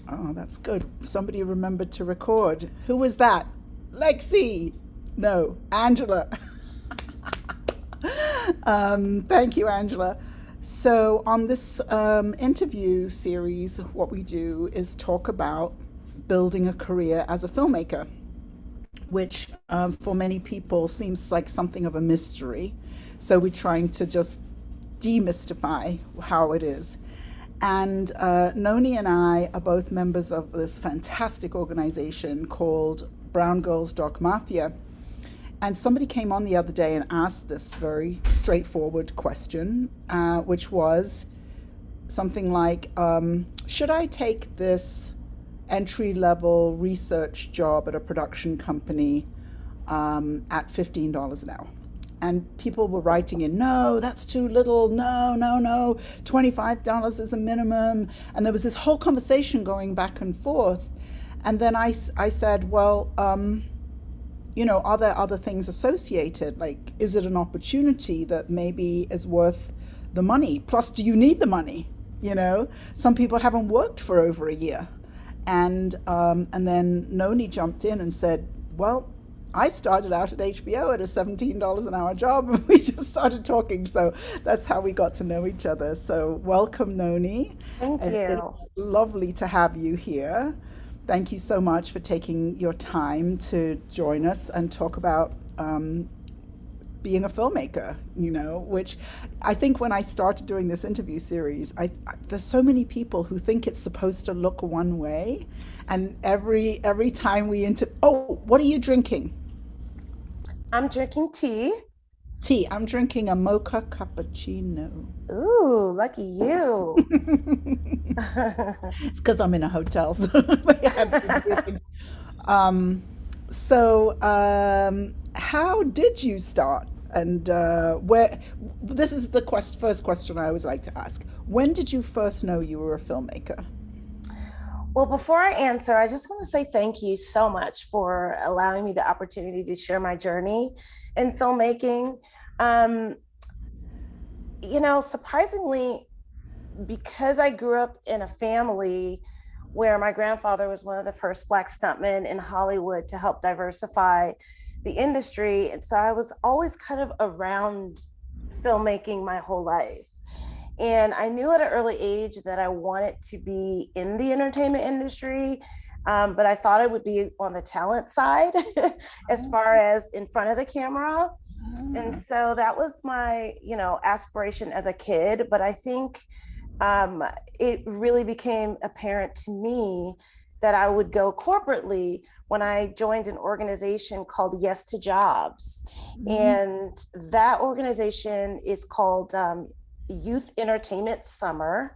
Oh, that's good. Somebody remembered to record. Who was that? Lexi. No, Angela. Thank you, Angela. So, on this interview series, what we do is talk about building a career as a filmmaker, which for many people seems like something of a mystery. So, we're trying to just demystify how it is. And Noni and I are both members of this fantastic organization called Brown Girls Dog Mafia. And somebody came on the other day and asked this very straightforward question, which was something like, should I take this entry level research job at a production company at $15 an hour? And people were writing in, no, that's too little. No, no, no. $25 is a minimum. And there was this whole conversation going back and forth. And then I said, well, are there other things associated? Like, is it an opportunity that maybe is worth the money? Plus, do you need the money? Some people haven't worked for over a year. And then Noni jumped in and said, well, I started out at HBO at a $17 an hour job, and we just started talking. So that's how we got to know each other. So welcome, Noni. Thank you. It's lovely to have you here. Thank you so much for taking your time to join us and talk about being a filmmaker, which I think when I started doing this interview series, there's so many people who think it's supposed to look one way. And every time oh, what are you drinking? I'm drinking tea. Tea. I'm drinking a mocha cappuccino. Ooh, lucky you. It's because I'm in a hotel, so they have to do things. Um, how did you start? And where? This is the first question I always like to ask. When did you first know you were a filmmaker? Well, before I answer, I just want to say thank you so much for allowing me the opportunity to share my journey in filmmaking. Um, Surprisingly, because I grew up in a family where my grandfather was one of the first Black stuntmen in Hollywood to help diversify the industry. And so I was always kind of around filmmaking my whole life. And I knew at an early age that I wanted to be in the entertainment industry, but I thought I would be on the talent side as far as in front of the camera. And Ah, so that was my, aspiration as a kid. But I think it really became apparent to me that I would go corporately when I joined an organization called Yes to Jobs. mhm. And that organization is called Youth Entertainment Summer.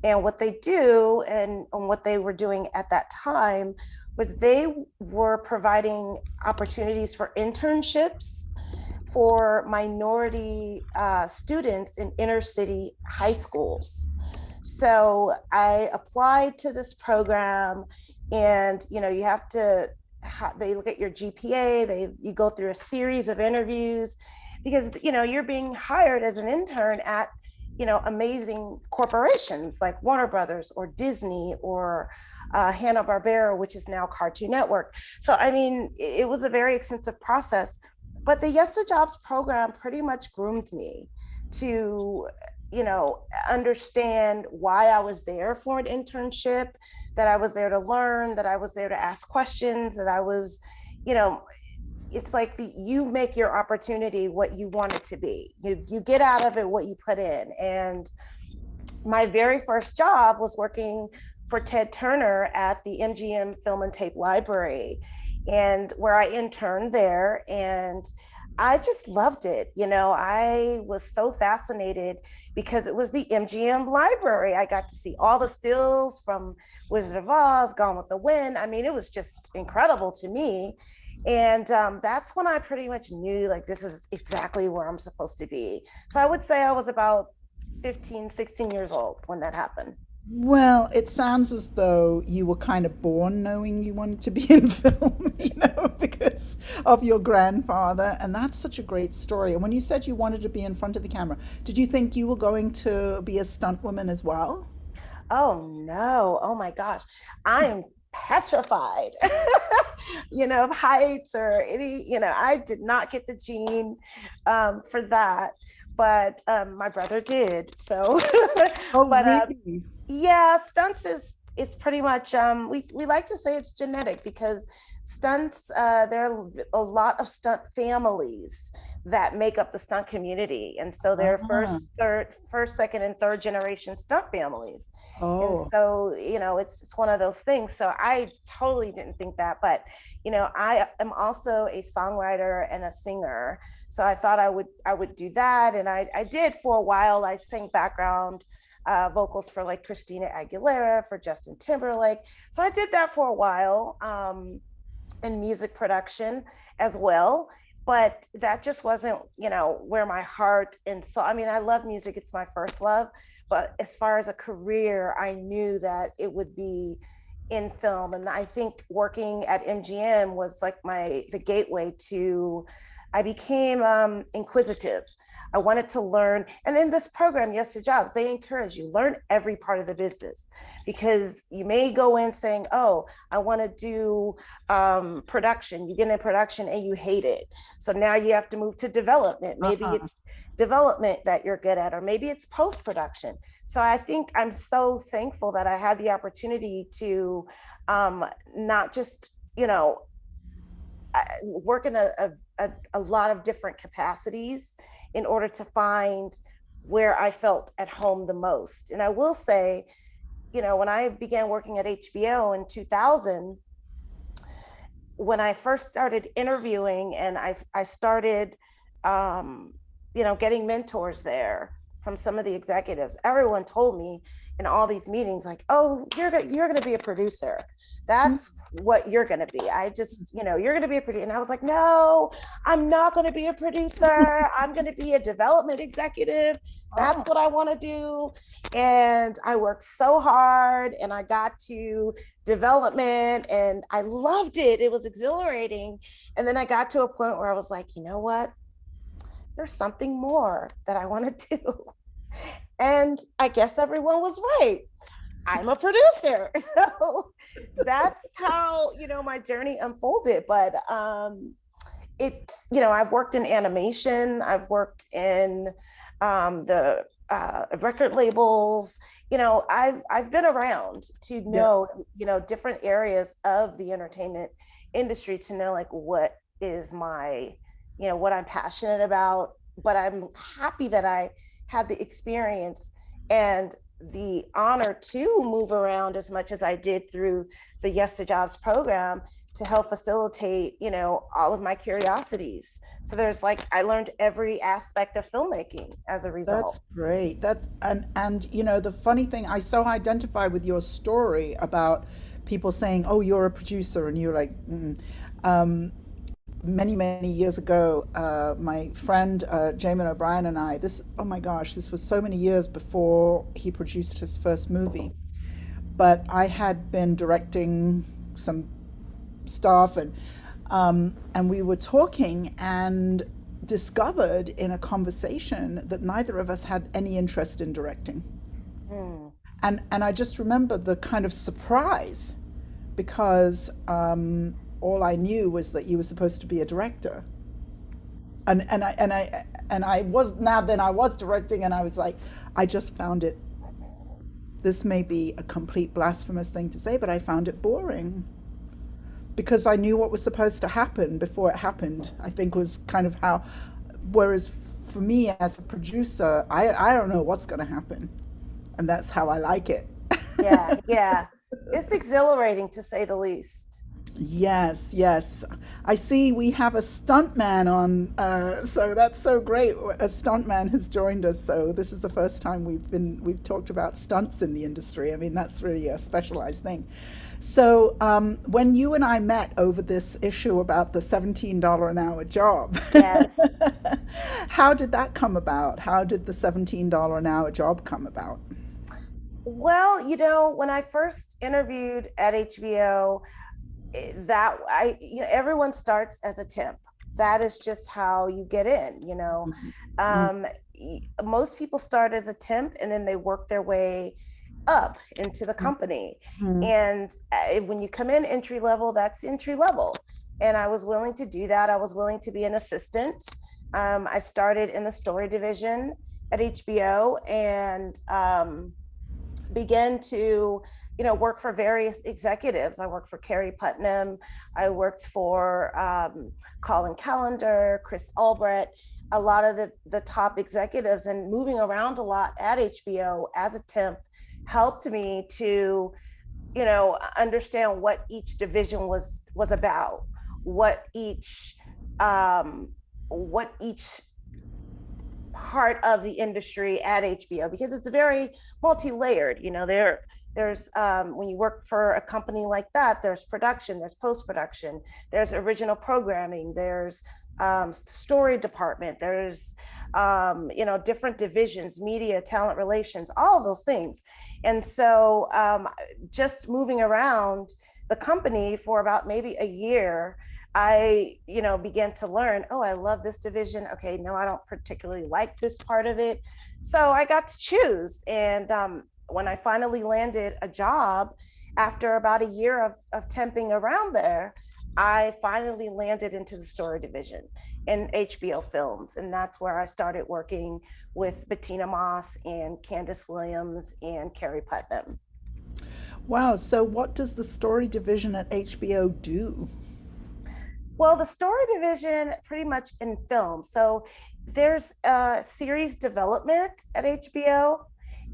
And what they do and what they were doing at that time was they were providing opportunities for internships for minority students in inner city high schools. So I applied to this program, and you have to. They look at your GPA. You go through a series of interviews because you're being hired as an intern at amazing corporations like Warner Brothers or Disney or Hanna-Barbera, which is now Cartoon Network. So I mean, it was a very extensive process, but the Yes to Jobs program pretty much groomed me to understand why I was there for an internship, that I was there to learn, that I was there to ask questions, that I was, you know, it's like you make your opportunity what you want it to be. You get out of it what you put in. And my very first job was working for Ted Turner at the MGM Film and Tape Library, and where I interned there. And I just loved it. I was so fascinated because it was the MGM library. I got to see all the stills from Wizard of Oz, Gone with the Wind. I mean, it was just incredible to me. And that's when I pretty much knew like this is exactly where I'm supposed to be. So I would say I was about 15, 16 years old when that happened. Well, it sounds as though you were kind of born knowing you wanted to be in film, because of your grandfather. And that's such a great story. And when you said you wanted to be in front of the camera, did you think you were going to be a stunt woman as well? Oh no. Oh my gosh. I am petrified, of heights or any, I did not get the gene for that, but my brother did. So, Oh, but really? yeah, stunts is it's pretty much we like to say it's genetic because stunts there are a lot of stunt families that make up the stunt community, and so they're Ah, first, second, and third generation stunt families, and oh, so it's one of those things. So I totally didn't think that, but I am also a songwriter and a singer, so I thought I would do that, and I did for a while. I sang background vocals for like Christina Aguilera, for Justin Timberlake. So I did that for a while in music production as well. But that just wasn't, where my heart and soul. I mean, I love music; it's my first love. But as far as a career, I knew that it would be in film, and I think working at MGM was like the gateway to. I became inquisitive. I wanted to learn. And then this program, Yes to Jobs, they encourage you learn every part of the business, because you may go in saying, oh, I want to do production. You get in production and you hate it. So now you have to move to development. Maybe uh-huh. it's development that you're good at, or maybe it's post production. So I think I'm so thankful that I had the opportunity to not just, work in a lot of different capacities in order to find where I felt at home the most. And I will say, when I began working at HBO in 2000, when I first started interviewing and I started, um, getting mentors there from some of the executives, everyone told me in all these meetings, like, oh, you're going to be a producer. That's what you're going to be. You're going to be a producer. And I was like, no, I'm not going to be a producer. I'm going to be a development executive. That's Oh, what I want to do. And I worked so hard and I got to development and I loved it. It was exhilarating. And then I got to a point where I was like, you know what? There's something more that I want to do. And I guess everyone was right. I'm a producer. So that's how, my journey unfolded. But I've worked in animation, I've worked in the record labels. I've been around to yeah. know, different areas of the entertainment industry, to know like what is my, what I'm passionate about. But I'm happy that I had the experience and the honor to move around as much as I did through the Yes to Jobs program, to help facilitate, all of my curiosities. So there's like, I learned every aspect of filmmaking as a result. That's great. And the funny thing, I so identify with your story about people saying, "Oh, you're a producer," and you're like, mm. Many many years ago, my friend Jamin O'Brien and I. This, oh my gosh, this was so many years before he produced his first movie. But I had been directing some stuff, and we were talking and discovered in a conversation that neither of us had any interest in directing. Mm. And I just remember the kind of surprise, because all I knew was that you were supposed to be a director. And I was, now then I was directing, and I was like, I just found it, this may be a complete blasphemous thing to say, but I found it boring, because I knew what was supposed to happen before it happened, I think was kind of how. Whereas for me as a producer, I don't know what's going to happen. And that's how I like it. Yeah, yeah. It's exhilarating to say the least. Yes, yes. I see we have a stuntman on, so that's so great. A stuntman has joined us, so this is the first time we've talked about stunts in the industry. I mean, that's really a specialized thing. So when you and I met over this issue about the $17 an hour job, Yes. how did that come about? How did the $17 an hour job come about? Well, when I first interviewed at HBO, that everyone starts as a temp. That is just how you get in. Mm, Most people start as a temp and then they work their way up into the company. Mm. And when you come in entry level, that's entry level. And I was willing to do that. I was willing to be an assistant. I started in the story division at HBO and began to work for various executives. I worked for Carrie Putnam. I worked for Colin Callender, Chris Albrecht, a lot of the top executives, and moving around a lot at HBO as a temp helped me to understand what each division was about, what each um, what each part of the industry at HBO, because it's very multi-layered. There's when you work for a company like that, there's production, there's post-production, there's original programming, there's story department, there's different divisions, media, talent relations, all of those things. And so just moving around the company for about maybe a year, I, began to learn, oh, I love this division. Okay, no, I don't particularly like this part of it. So I got to choose. And when I finally landed a job after about a year of temping around there, I finally landed into the story division in HBO Films. And that's where I started working with Bettina Moss and Candace Williams and Carrie Putnam. Wow. So, what does the story division at HBO do? Well, the story division pretty much in film. So there's series development at HBO,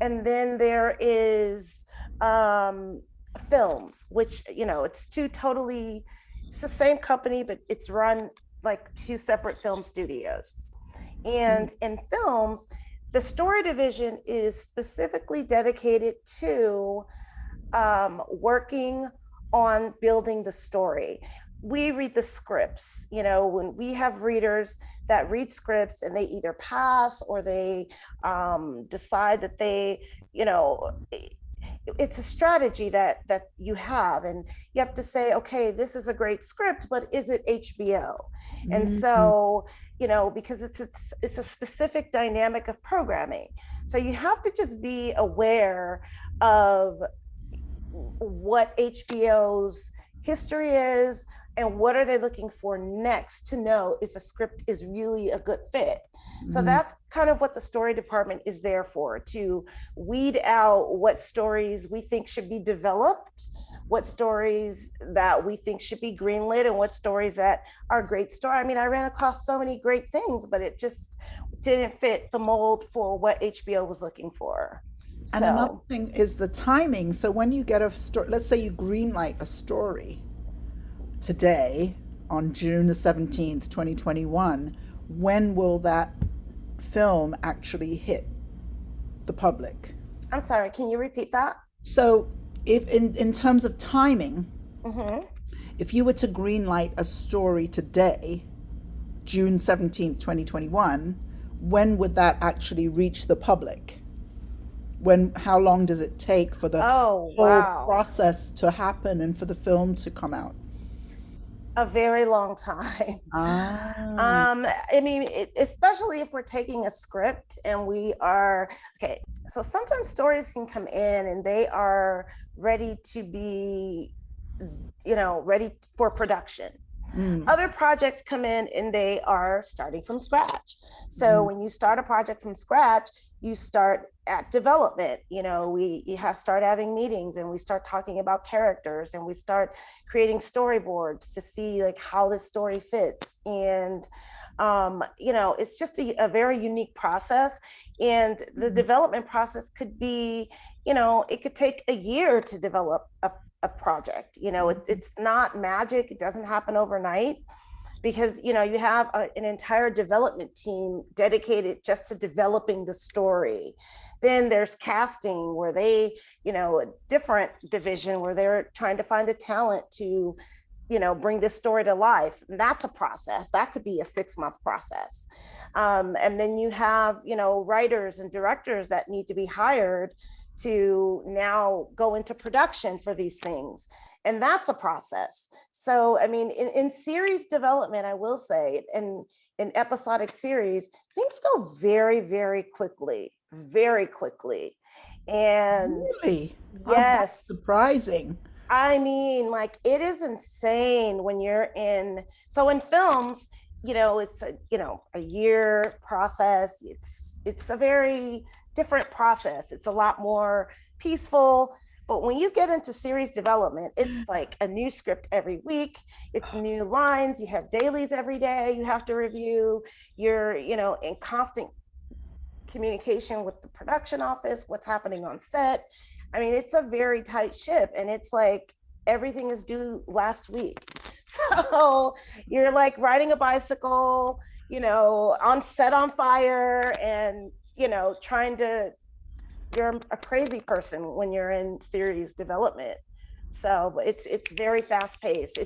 and then there is um, films, which, it's the same company, but it's run like two separate film studios. Mm. And in films, the story division is specifically dedicated to working on building the story. We read the scripts, when we have readers that read scripts and they either pass or they decide that they, it's a strategy that you have, and you have to say, okay, this is a great script, but is it HBO? And Mm. so, because it's a specific dynamic of programming, so you have to just be aware of what HBO's history is and what are they looking for next to know if a script is really a good fit. So Mm. that's kind of what the story department is there for, to weed out what stories we think should be developed, what stories that we think should be greenlit, and what stories that are great story. I mean, I ran across so many great things, but it just didn't fit the mold for what HBO was looking for. And another So thing is the timing. So, when you get a story, let's say you greenlight a story today on June the 17th, 2021, when will that film actually hit the public? I'm sorry, can you repeat that? So, if in terms of timing, Mm-hmm. if you were to greenlight a story today, June 17th, 2021, when would that actually reach the public? How long does it take for the Oh, whole wow. process to happen and for the film to come out? A very long time. Ah. I mean, especially if we're taking a script and we are, okay, so sometimes stories can come in and they are ready to be, ready for production. Mm. Other projects come in and they are starting from scratch. So Mm. when you start a project from scratch, you start at development. We you have start having meetings and we start talking about characters and we start creating storyboards to see like how this story fits. And it's just a very unique process. And the development process could be, it could take a year to develop a project. It's not magic. It doesn't happen overnight, because you have an entire development team dedicated just to developing the story. Then there's casting, where they, a different division where they're trying to find the talent to bring this story to life. And that's a process that could be a 6-month process. And then you have writers and directors that need to be hired to now go into production for these things, and that's a process. So I mean, in series development, I will say, in episodic series, things go very, very quickly. very quickly. And Really? Oh, that's yes, surprising. I mean, like it is insane when you're in, so in films, it's a year process. It's a very different process. It's a lot more peaceful. But when you get into series development, it's like a new script every week. It's new lines. You have dailies every day you have to review. You're, in constant communication with the production office, what's happening on set. I mean, it's a very tight ship, and it's like everything is due last week. So you're like riding a bicycle, on set on fire, and, trying to, you're a crazy person when you're in series development. So it's very fast paced.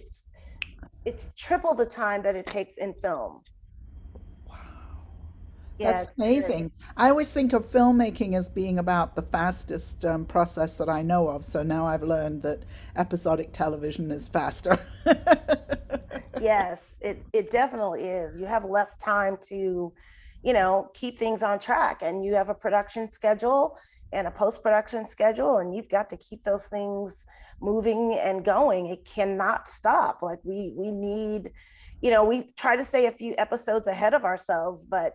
It's triple the time that it takes in film. Yeah, That's it's very. amazing. I always think of filmmaking as being about the fastest process that I know of. So now I've learned that episodic television is faster. Yes, it definitely is. You have less time to, keep things on track, and you have a production schedule and a post-production schedule, and you've got to keep those things moving and going. It cannot stop. Like we need, we try to stay a few episodes ahead of ourselves, but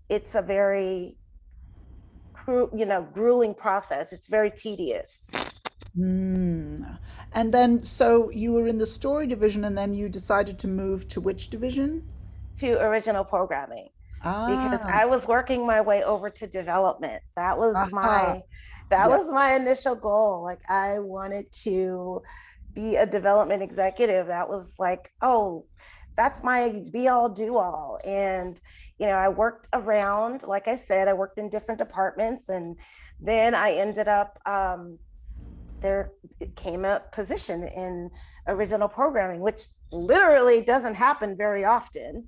it's a very grueling process. It's very tedious. Mm. And then, so you were in the story division, and then you decided to move to which division? To original programming, because Ah, I was working my way over to development. aha. That Yeah. was my initial goal. Like I wanted to be a development executive. That was like, oh, that's my be all do all. And I worked around, like I said, I worked in different departments, and then I ended up there came a position in original programming, which literally doesn't happen very often.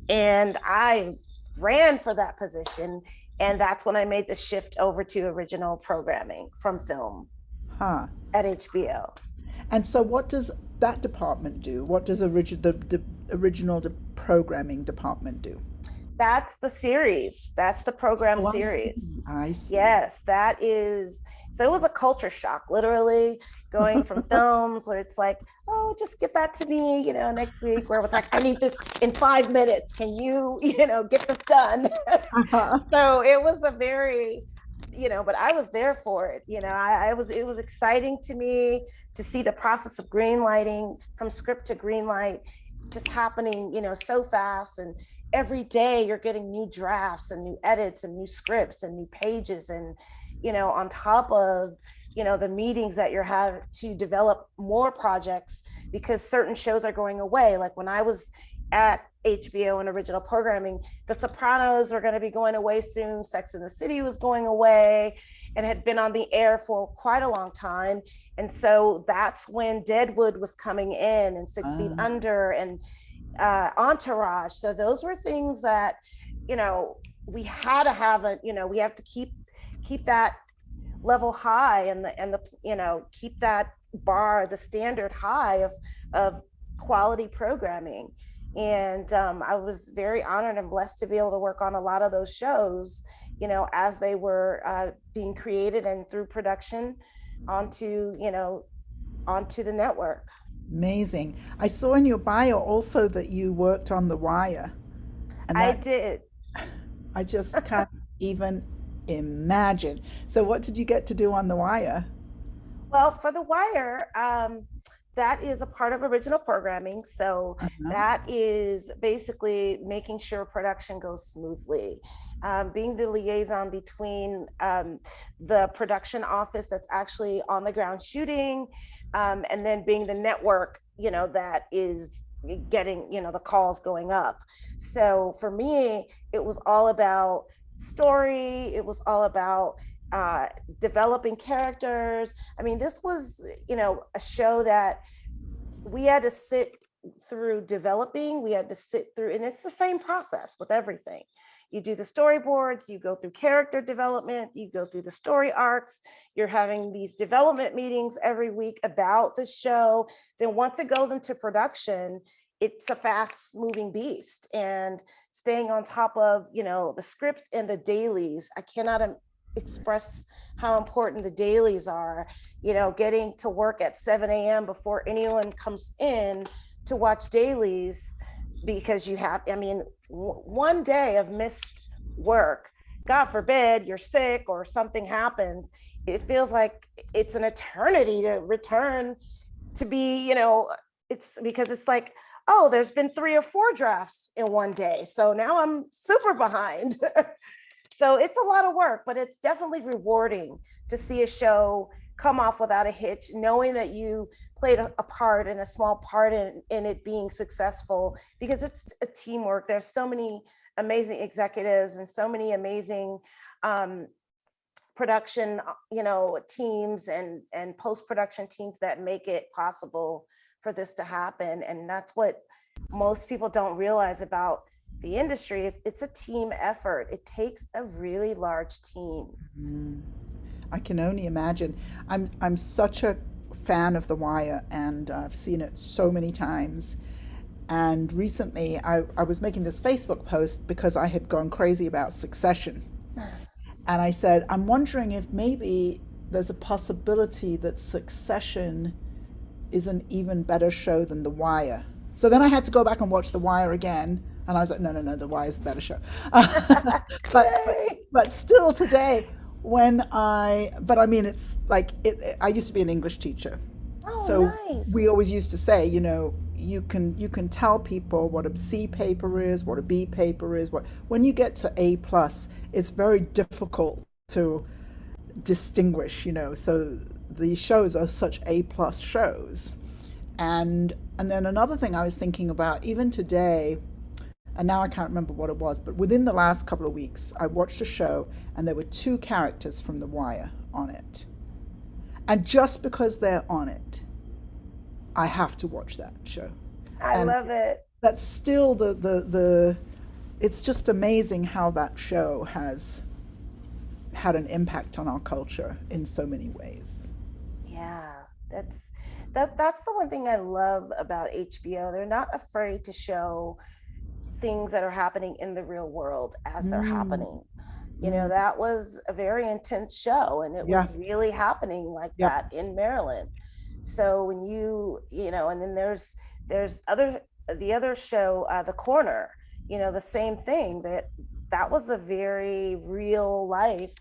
And I ran for that position. And that's when I made the shift over to original programming from film Huh. at HBO. And so, what does that department do? What does the original programming department do? That's the series. That's the program Oh, I series. see. I see. Yes, that is. So it was a culture shock, literally going from films where it's like, oh, just get that to me, next week, where it was like, I need this in 5 minutes. Can you, get this done? So it was a very, but I was there for it. It was exciting to me to see the process of green lighting, from script to green light, just happening, so fast. And every day you're getting new drafts and new edits and new scripts and new pages. And, on top of, the meetings that you're having to develop more projects, because certain shows are going away. Like when I was at HBO and original programming, The Sopranos were going to be going away soon. Sex and the City was going away and had been on the air for quite a long time. And so that's when Deadwood was coming in, and Six Feet Ah, Under, and Entourage. So those were things that, we had to have we have to keep that level high, and the keep that bar, the standard high of quality programming. And I was very honored and blessed to be able to work on a lot of those shows, as they were being created and through production onto onto the network. amazing. I saw in your bio also that you worked on The Wire, and I that did. I just can't even imagine. So, what did you get to do on The Wire? Well, for The Wire, that is a part of original programming. So Uh-huh. that is basically making sure production goes smoothly, being the liaison between the production office that's actually on the ground shooting, and then being the network, that is getting, the calls going up. So for me, it was all about story. It was all about uh, developing characters. I mean, this was, a show that we had to sit through developing. We had to sit through, and it's the same process with everything. You do the storyboards, you go through character development, you go through the story arcs, you're having these development meetings every week about the show. Then once it goes into production, it's a fast moving beast, and staying on top of, the scripts and the dailies. I cannot express how important the dailies are, getting to work at 7 a.m. before anyone comes in to watch dailies, because you have, one day of missed work, God forbid you're sick or something happens, it feels like it's an eternity to return to be, it's because it's like, oh, there's been 3 or 4 drafts in one day, so now I'm super behind. So it's a lot of work, but it's definitely rewarding to see a show come off without a hitch, knowing that you played a part, and a small part in it being successful, because it's a teamwork. There's so many amazing executives and so many amazing production, teams and post-production teams that make it possible for this to happen. And that's what most people don't realize about the industry, is it's a team effort. It takes a really large team. I can only imagine. I'm such a fan of The Wire, and I've seen it so many times. And recently, I was making this Facebook post because I had gone crazy about Succession. And I said, I'm wondering if maybe there's a possibility that Succession is an even better show than The Wire. So then I had to go back and watch The Wire again. And I was like, no, The Wire is the better show. But still today, it's like, I used to be an English teacher. So Oh, we nice. always used to say, you can tell people what a C paper is, what a B paper is. When you get to A plus, it's very difficult to distinguish. So these shows are such A plus shows. And then another thing I was thinking about, even today, and now I can't remember what it was, but within the last couple of weeks, I watched a show and there were 2 characters from The Wire on it. And just because they're on it, I have to watch that show. I And love it. that's still the it's just amazing how that show has had an impact on our culture in so many ways. Yeah, that's the one thing I love about HBO. They're not afraid to show things that are happening in the real world as they're Mm, happening. mm, That was a very intense show, and it yeah, was really happening like yep, that in Maryland. So when and then there's the other show, The Corner, the same thing, that was a very real life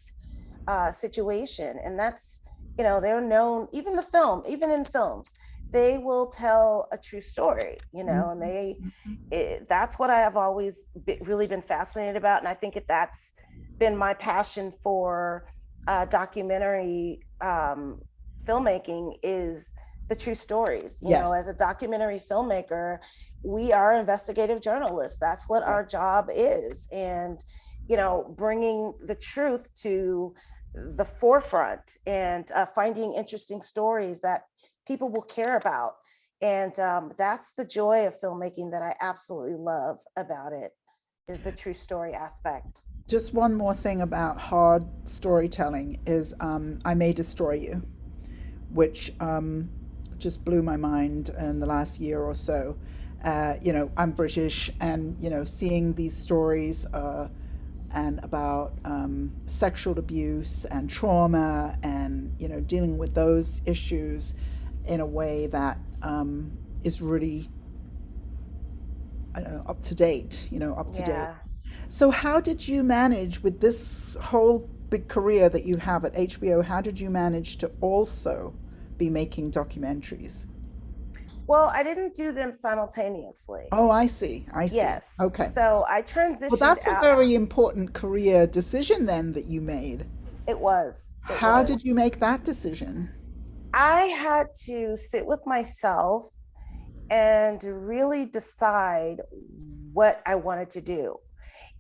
situation. And that's, they're known, even in films, they will tell a true story, and mhm, mhm. that's what I have always really been fascinated about. And I think that's been my passion for documentary filmmaking, is the true stories. As Yes, a documentary filmmaker, we are investigative journalists. That's what yeah. our job is. And, bringing the truth to the forefront, and finding interesting stories that people will care about. And that's the joy of filmmaking that I absolutely love about it, is the true story aspect. Just one more thing about hard storytelling is I May Destroy You, which just blew my mind in the last year or so. I'm British, and seeing these stories and about sexual abuse and trauma, and dealing with those issues in a way that is really, I don't know, up to date. Up to date. Yeah. So how did you manage with this whole big career that you have at HBO? How did you manage to also be making documentaries? Well, I didn't do them simultaneously. Oh, I see. I see. Yes. Okay. So I Well, transitioned that's a out. very important career decision then that you made. It was. It How was. did you make that decision? I had to sit with myself and really decide what I wanted to do.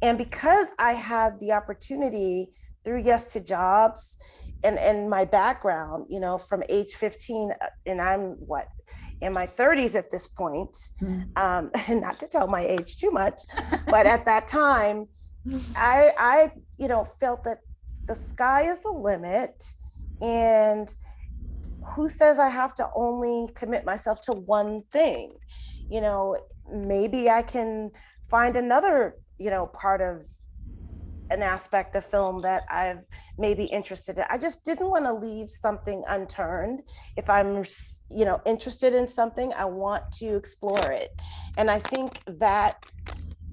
And because I had the opportunity through Yes to Jobs, and my background, from age 15, and I'm what, in my 30s at this point, Hmm. and not to tell my age too much, but at that time, I felt that the sky is the limit, and who says I have to only commit myself to one thing? You know, maybe I can find another, part of an aspect of film that I've maybe interested in. I just didn't want to leave something unturned. If I'm, interested in something, I want to explore it. And I think that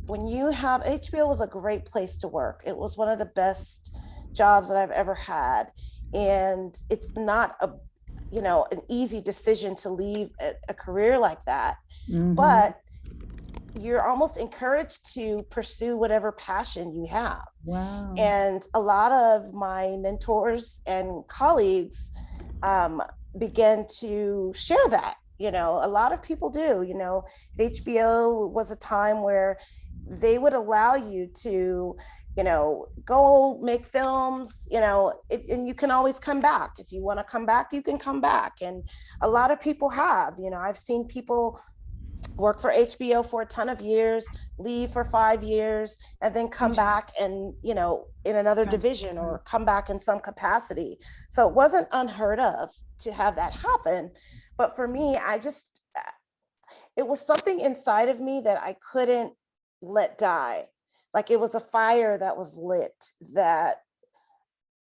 when you have HBO was a great place to work. It was one of the best jobs that I've ever had. And it's not an easy decision to leave a career like that. Mm-hmm. But you're almost encouraged to pursue whatever passion you have. Wow. And a lot of my mentors and colleagues um, began to share that. A lot of people do. HBO was a time where they would allow you to, go make films, and you can always come back. If you want to come back, you can come back. And a lot of people have, I've seen people work for HBO for a ton of years, leave for 5 years, and then come back and, in another Okay. division or come back in some capacity. So it wasn't unheard of to have that happen. But for me, it was something inside of me that I couldn't let die. Like it was a fire that was lit that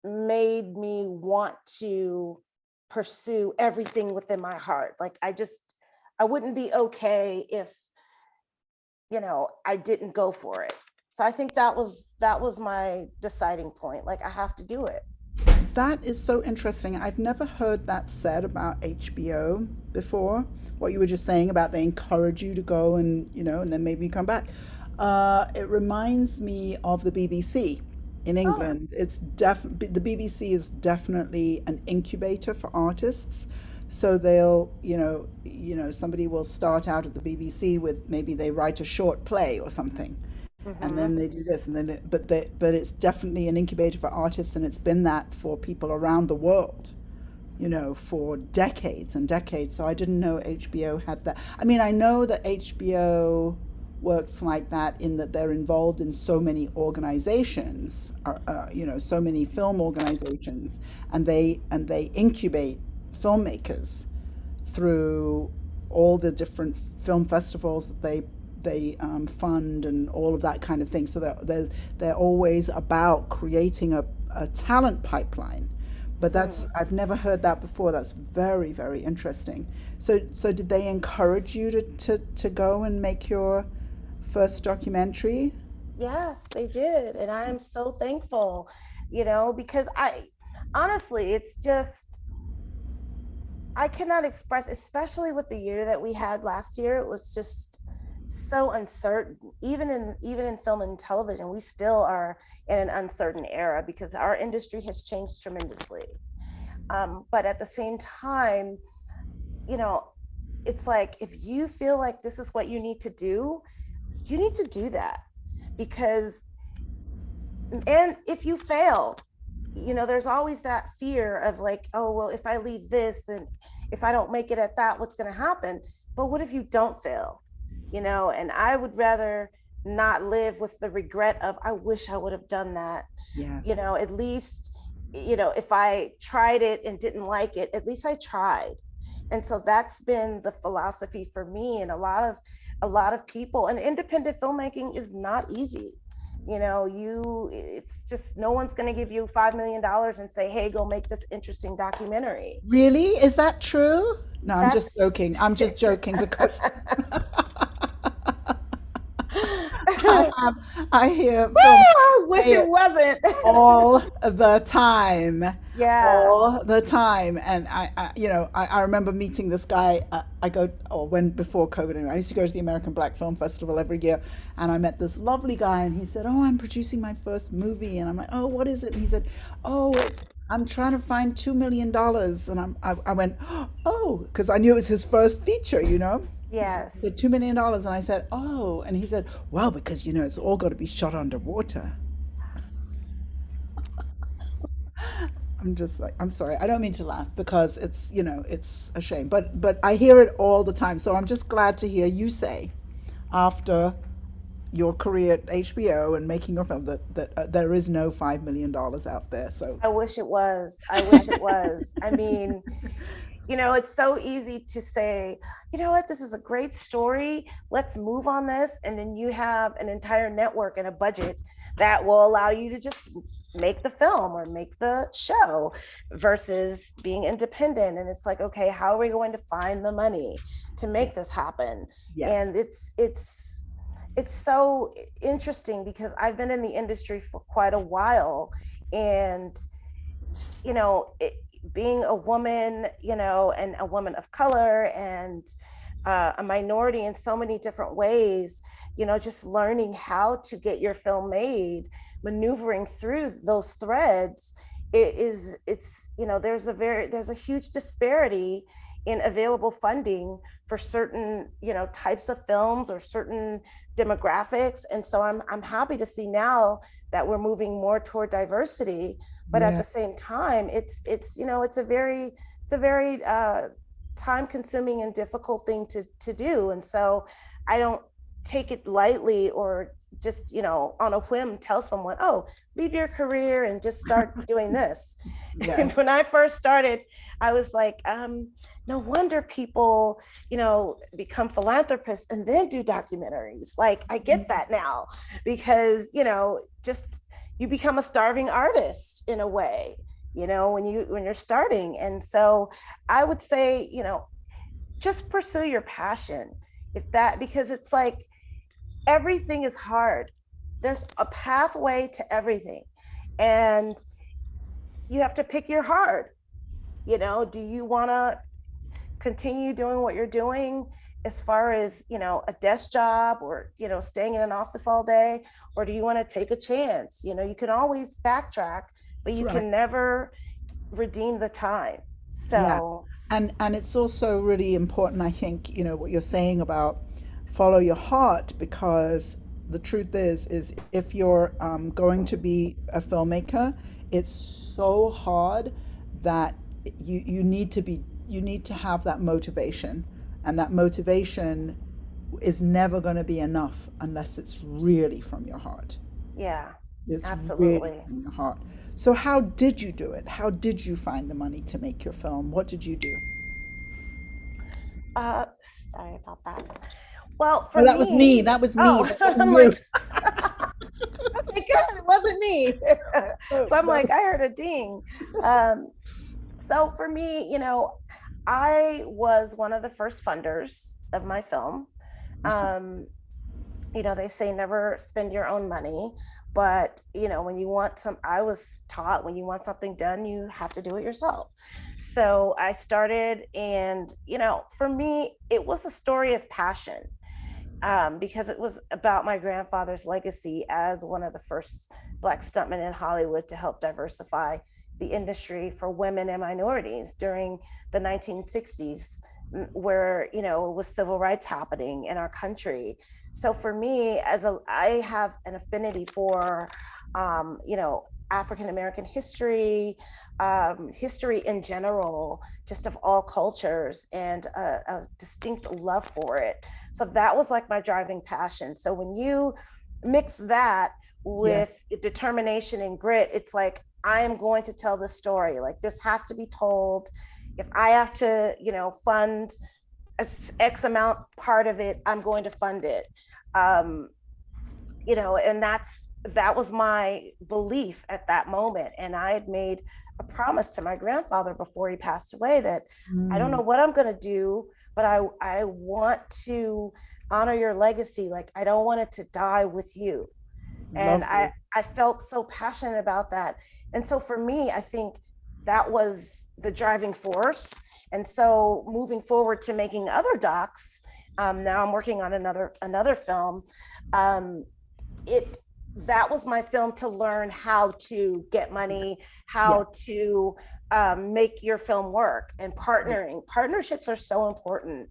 made me want to pursue everything within my heart. Like I wouldn't be okay if, I didn't go for it. So I think that was my deciding point. Like I have to do it. That is so interesting. I've never heard that said about HBO before. What you were just saying about they encourage you to go and, and then maybe you come back. It reminds me of the BBC in Oh, England. The BBC is definitely an incubator for artists. So they'll, somebody will start out at the BBC with maybe they write a short play or something, and mm-hmm. then they do this, and then but it's definitely an incubator for artists, and it's been that for people around the world, for decades and decades. So I didn't know HBO had that. I mean, I know that HBO works like that in that they're involved in so many organizations, so many film organizations, and they incubate filmmakers through all the different film festivals that they fund and all of that kind of thing. So they're always about creating a talent pipeline. But Mm-hmm. I've never heard that before. That's very, very interesting. So did they encourage you to go and make your first documentary? Yes, they did. And I am so thankful, because honestly, it's just, I cannot express, especially with the year that we had last year. It was just so uncertain. Even in film and television, we still are in an uncertain era because our industry has changed tremendously. But at the same time, you know, it's like if you feel like this is what you need to do that because, and if you fail, there's always that fear of like, oh, well, if I leave this, then if I don't make it at that, what's going to happen? But what if you don't fail? And I would rather not live with the regret of, I wish I would have done that. Yes. At least, if I tried it and didn't like it, at least I tried. And so that's been the philosophy for me and a lot of people. And independent filmmaking is not easy. It's just no one's going to give you $5 million and say, hey, go make this interesting documentary. Really? Is that true? No, I'm just That's joking. I'm just joking because I hear film I wish say it it wasn't. all the time, Yeah. all the time. And I remember meeting this guy. I go, or when before COVID, anyway, I used to go to the American Black Film Festival every year, and I met this lovely guy, and he said, "Oh, I'm producing my first movie," and I'm like, "Oh, what is it?" And he said, "Oh, I'm trying to find $2 million," and I went, "Oh," because I knew it was his first feature, He said Yes. $2 million, and I said, "Oh," and he said, "Well, because it's all got to be shot underwater." I'm just like, I'm sorry, I don't mean to laugh because it's a shame, but I hear it all the time. So I'm just glad to hear you say, after your career at HBO and making your film, that there is no $5 million out there. So I wish it was. I wish it was. I mean, it's so easy to say, you know what, this is a great story, let's move on this, and then you have an entire network and a budget that will allow you to just make the film or make the show, versus being independent. And it's like, okay, how are we going to find the money to Yeah. make this happen? Yes. And it's so interesting because I've been in the industry for quite a while, and being a woman, and a woman of color, and a minority in so many different ways, just learning how to get your film made, maneuvering through those threads. There's a huge disparity in available funding for certain, types of films or certain demographics. And so I'm happy to see now that we're moving more toward diversity, but at Yeah. the same time, it's a very time consuming and difficult thing to do. And so I don't take it lightly, or just, on a whim tell someone, oh, leave your career and just start doing this. Yeah. And when I first started, I was like, no wonder people, become philanthropists and then do documentaries. Like, I get that now, because, just you become a starving artist in a way, when you're starting. And so I would say, just pursue your passion, because it's like everything is hard. There's a pathway to everything, and you have to pick your heart. Do you want to continue doing what you're doing, as far as, a desk job, or, staying in an office all day? Or do you want to take a chance? You can always backtrack, but you Right. can never redeem the time. Yeah. So And it's also really important, I think, what you're saying about follow your heart, because the truth is if you're going to be a filmmaker, it's so hard that you need to have that motivation, and that motivation is never going to be enough unless it's really from your heart. yeah, It's really absolutely. from your heart. So how did you do it? How did you find the money to make your film? What did you do? Sorry about that. Well, for Oh, that was me. me, That was me. oh, That wasn't I'm you. like, okay, good, it wasn't me. Oh, So I'm no. like, I heard a ding. um, so for me, I was one of the first funders of my film. Uh-huh. um, they say never spend your own money, but when you want I was taught, when you want something done, you have to do it yourself. So I started, and for me, it was a story of passion, because it was about my grandfather's legacy as one of the first Black stuntmen in Hollywood to help diversify the industry for women and minorities during the 1960s, where it was civil rights happening in our country. So for me, I have an affinity for, African American history, history in general, just of all cultures, and a distinct love for it. So that was like my driving passion. So when you mix that Yes. with determination and grit, it's like, I am going to tell this story. Like, this has to be told. If I have to, fund X amount part of it, I'm going to fund it. Um, and that was my belief at that moment. And I had made a promise to my grandfather before he passed away that I don't know Mm, what I'm going to do, but I want to honor your legacy. Like, I don't want it to die with you. And lovely. I felt so passionate about that. And so for me, I think that was the driving force. And so moving forward to making other docs, now I'm working on another film. Um, it that was my film to learn how to get money, Yeah. how to make your film work. And Yeah. partnerships are so important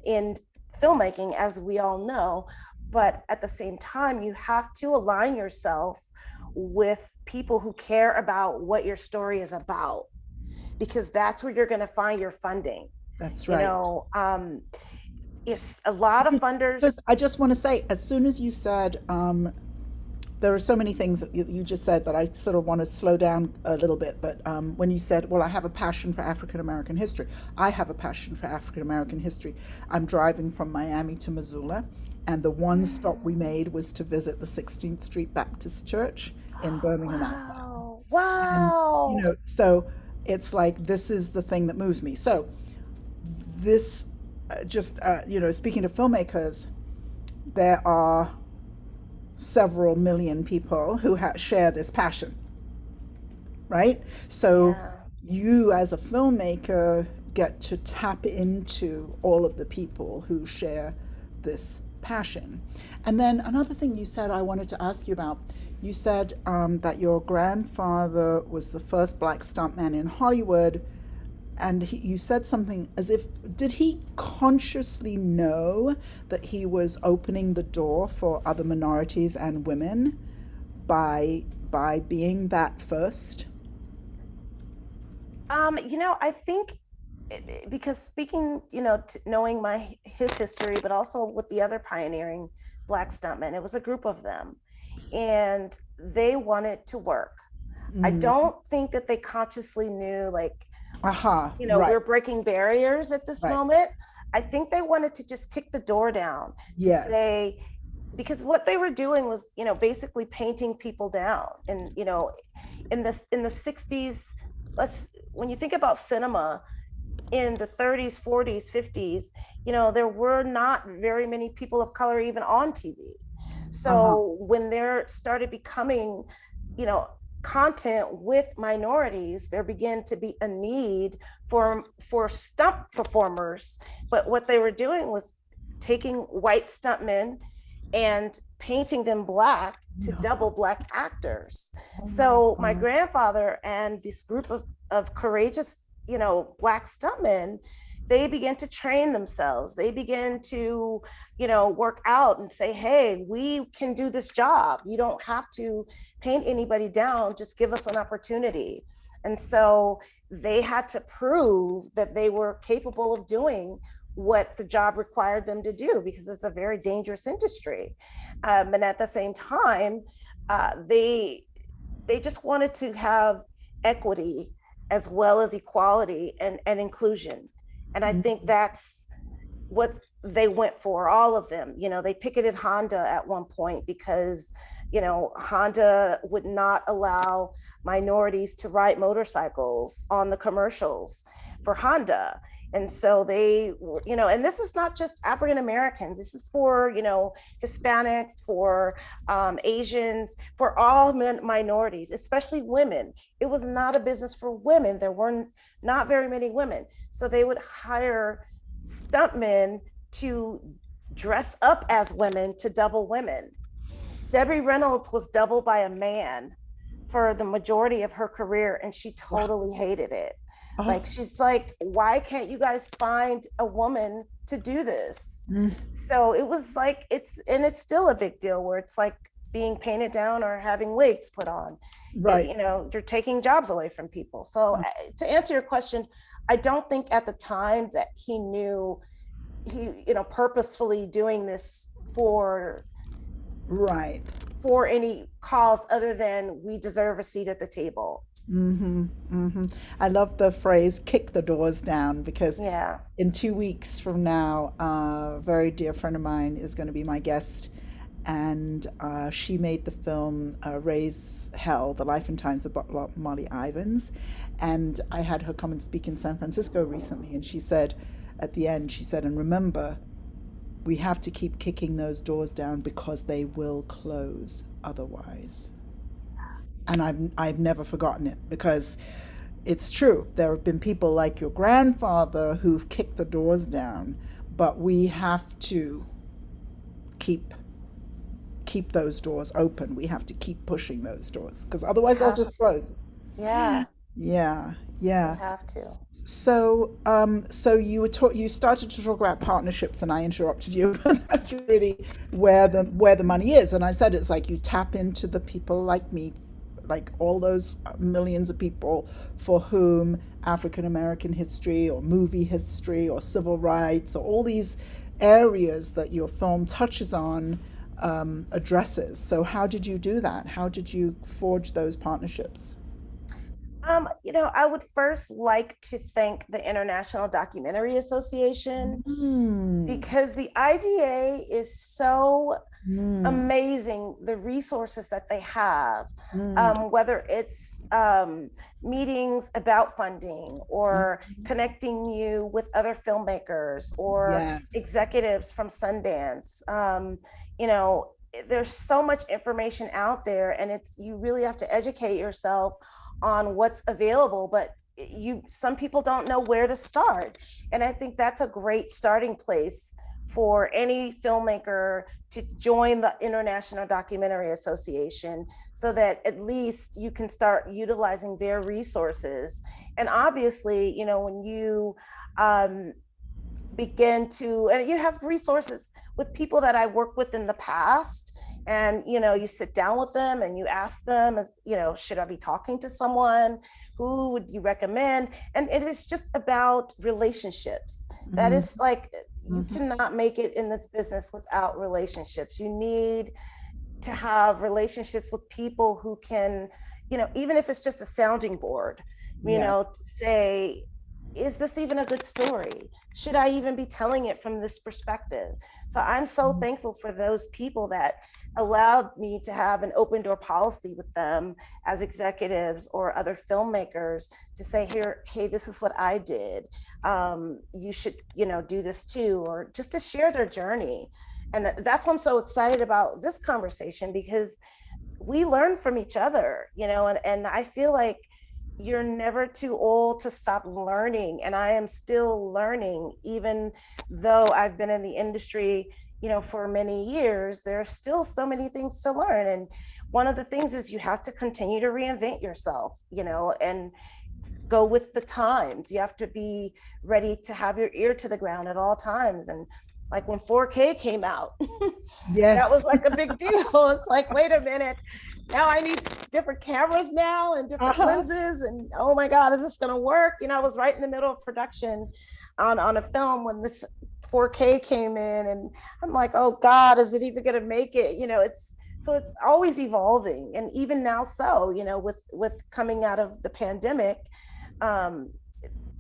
in filmmaking, as we all know. But at the same time, you have to align yourself with people who care about what your story is about, because that's where you're going to find your funding. That's you right. know um, if a lot of Because funders. I just want to say, as soon as you said, there are so many things that you just said that I sort of want to slow down a little bit. But when you said, well, I have a passion for African American history, I have a passion for African American history. I'm driving from Miami to Missoula, and the one stop we made was to visit the 16th Street Baptist Church in Birmingham, Alabama. Wow. And, Wow. so it's like this is the thing that moves me. So this, speaking to filmmakers, there are several million people who share this passion, right? So Yeah. you, as a filmmaker, get to tap into all of the people who share this passion. And then another thing you said I wanted to ask you about, you said that your grandfather was the first black stuntman in Hollywood, and you said something as if, did he consciously know that he was opening the door for other minorities and women by being that first? I think because speaking, knowing his history, but also with the other pioneering black stuntmen, it was a group of them, and they wanted to work. I Mm. don't think that they consciously knew, like, Aha, right, we're breaking barriers at this right. moment. I think they wanted to just kick the door down to Yes. say, because what they were doing was, basically painting people down. And, in the 60s, when you think about cinema in the 30s, 40s, 50s, there were not very many people of color even on TV. Uh-huh. So when there started becoming, you know, content with minorities, there began to be a need for stunt performers. But what they were doing was taking white stuntmen and painting them black to double No. black actors. Oh my So my God. grandfather and this group of courageous, black stuntmen, they began to train themselves. They began to, work out and say, hey, we can do this job. You don't have to paint anybody down. Just give us an opportunity. And so they had to prove that they were capable of doing what the job required them to do, because it's a very dangerous industry. And at the same time, they just wanted to have equity as well as equality and inclusion. And I think Mm. that's what they went for, all of them. They picketed Honda at one point because, Honda would not allow minorities to ride motorcycles on the commercials for Honda. And so they were, and this is not just African Americans, this is for, Hispanics, for Asians, for all minorities, especially women. It was not a business for women. There were not very many women. So they would hire stuntmen to dress up as women to double women. Debbie Reynolds was doubled by a man for the majority of her career, and she Wow. totally hated it. Oh. Like, she's like, why can't you guys find a woman to do this? Mm. So it was like, it's still a big deal where it's like being painted down or having wigs put on. Right. You're taking jobs away from people. So to answer your question, I don't think at the time that he knew he, purposefully doing this Right. for any cause other than we deserve a seat at the table. Mm-hmm. Mm-hmm. I love the phrase "kick the doors down" because Yeah. in 2 weeks from now, a very dear friend of mine is going to be my guest, and she made the film "Raise Hell: The Life and Times of Molly Ivins," and I had her come and speak in San Francisco recently, and she said, at the end, she said, "And remember, we have to keep kicking those doors down because they will close otherwise." And I've never forgotten it because it's true. There have been people like your grandfather who've kicked the doors down, but we have to keep keep those doors open. We have to keep pushing those doors because We otherwise they'll have just to. close. Yeah, Yeah, we yeah. have to. So you started to talk about partnerships, and I interrupted you. But that's really where the money is. And I said it's like you tap into the people like me, like all those millions of people for whom African American history or movie history or civil rights or all these areas that your film touches on addresses. So how did you do that? How did you forge those partnerships? I would first like to thank the International Documentary Association Mm, because the IDA is so mm, amazing, the resources that they have, mm, whether it's meetings about funding or mm. connecting you with other filmmakers or Yes. executives from Sundance. You know, there's so much information out there, and you really have to educate yourself on what's available, but some people don't know where to start. And I think that's a great starting place for any filmmaker to join the International Documentary Association so that at least you can start utilizing their resources. And obviously, when you um, begin to, and you have resources with people that I worked with in the past, and you sit down with them and you ask them, should I be talking to someone? Who would you recommend? And it is just about relationships. That Mm, is like, you mhm. cannot make it in this business without relationships. You need to have relationships with people who can, even if it's just a sounding board, Yes. to say, is this even a good story? Should I even be telling it from this perspective? So I'm so thankful for those people that allowed me to have an open door policy with them as executives or other filmmakers to say, here, hey, this is what I did. You should, do this too, or just to share their journey. And that's why I'm so excited about this conversation, because we learn from each other, and I feel like you're never too old to stop learning. And I am still learning, even though I've been in the industry, for many years. There's still so many things to learn. And one of the things is you have to continue to reinvent yourself, and go with the times. You have to be ready to have your ear to the ground at all times. And like when 4K came out, that was Yes. like a big deal. It's like, wait a minute, now I need different cameras now and different Uh-huh. lenses. And oh my God, is this going to work? I was right in the middle of production on a film when this 4K came in, and I'm like, oh God, is it even going to make it? It's always evolving. And even now, so, with coming out of the pandemic, um,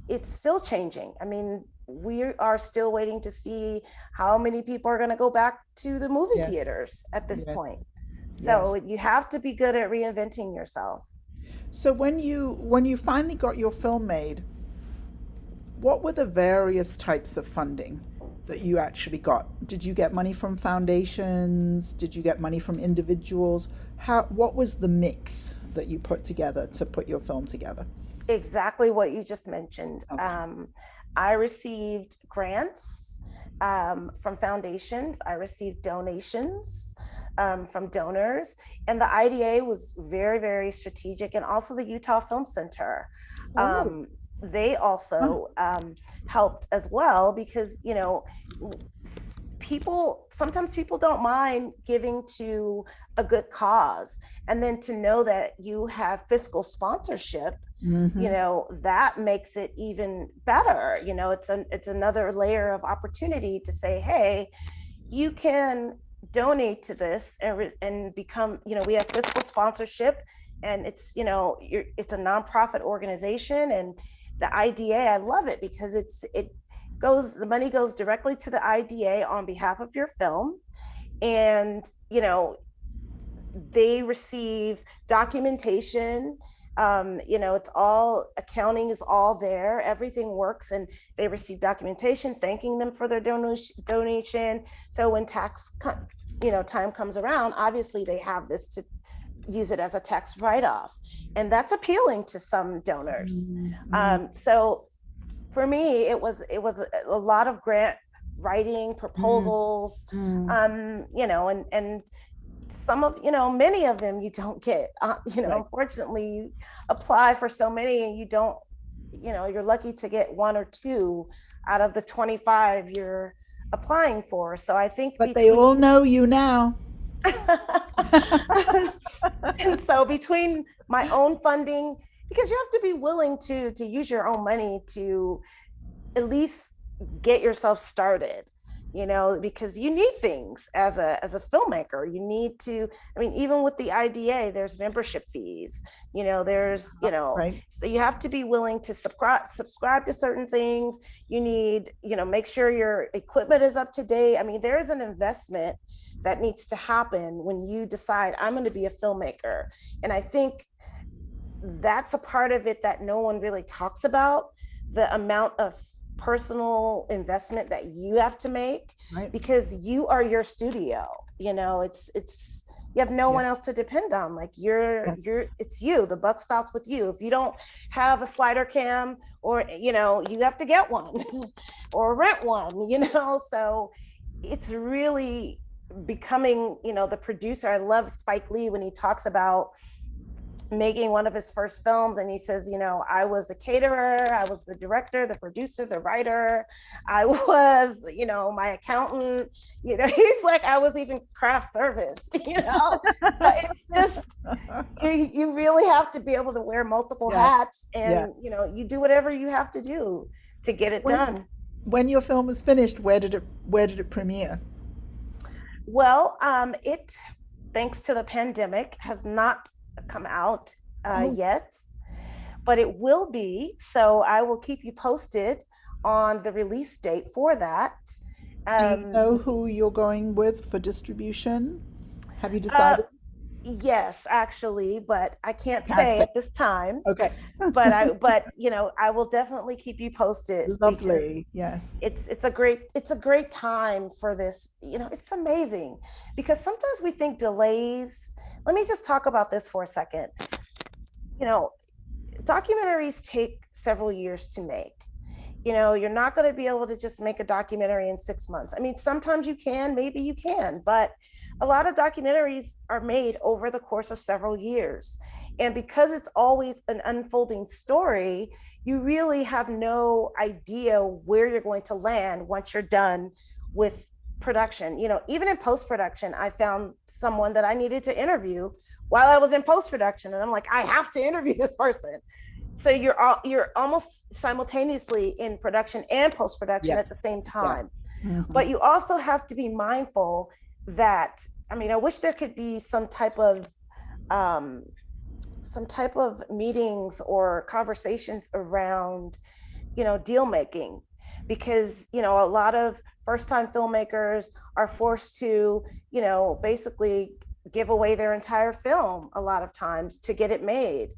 it's still changing. I mean, we are still waiting to see how many people are going to go back to the movie Yes. theaters at this Yes. point. So Yes. you have to be good at reinventing yourself. So when you finally got your film made, what were the various types of funding that you actually got? Did you get money from foundations? Did you get money from individuals? What was the mix that you put together to put your film together? Exactly what you just mentioned. Okay. I received grants from foundations. I received donations from donors. And the IDA was very, very strategic. And also the Utah Film Center. Oh. They Huh. also helped as well, because, sometimes people don't mind giving to a good cause. And then to know that you have fiscal sponsorship, Mm-hmm. that makes it even better. It's another layer of opportunity to say, hey, you can donate to this and become, we have fiscal sponsorship, and it's a nonprofit organization. And the IDA, I love it because the money goes directly to the IDA on behalf of your film. And they receive documentation. It's all, accounting is all there, everything works, and they receive documentation thanking them for their donation. So when time comes around, obviously they have this to use it as a tax write-off, and that's appealing to some donors. Mm-hmm. So for me, it was a lot of grant writing, proposals, Mm-hmm. and some of, many of them you don't get. Right. Unfortunately, you apply for so many and you don't, you're lucky to get one or two out of the 25 you're applying for. So I think But they all between know you now. and so between my own funding, because you have to be willing to use your own money to at least get yourself started. because you need things as a filmmaker. You need to, I mean, even with the IDA, there's membership fees, there's, Right. so you have to be willing to subscribe to certain things. You need, make sure your equipment is up to date. I mean, there's an investment that needs to happen when you decide I'm going to be a filmmaker. And I think that's a part of it that no one really talks about, the amount of personal investment that you have to make, Right. because you are your studio. It's you have no Yeah. one else to depend on. Like Yes. it's you. The buck stops with you. If you don't have a slider cam, or you have to get one or rent one. So it's really becoming, the producer. I love Spike Lee when he talks about making one of his first films, and he says, I was the caterer, I was the director, the producer, the writer, I was, my accountant. He's like, I was even craft service. So it's just, you really have to be able to wear multiple Yeah. hats, Yeah. and you do whatever you have to do to get So it done. when your film was finished, where did it premiere? Well, it, thanks to the pandemic, has not come out Oh, yet, but it will be. So I will keep you posted on the release date for that. do you Um, know who you're going with for distribution? Have you uh, decided? yes, actually, but I can't Can't say say. at this time. Okay. But I will definitely keep you posted, because Lovely. Yes. it's a great time for this. It's amazing, because sometimes we think delays. Let me just talk about this for a second. You know, Documentaries take several years to make. You're not going to be able to just make a documentary in 6 months. I mean, sometimes you can, maybe you can, but a lot of documentaries are made over the course of several years. And because it's always an unfolding story, you really have no idea where you're going to land once you're done with production. Even in post production, I found someone that I needed to interview while I was in post production, and I'm like, I have to interview this person. So you're almost simultaneously in production and post production at the Yes. same Yes. time. Hmm. But you also have to be mindful that, I mean, I wish there could be um, some type of meetings or conversations around, deal making, because a lot of first time filmmakers are forced to, basically give away their entire film a lot of times to get it made.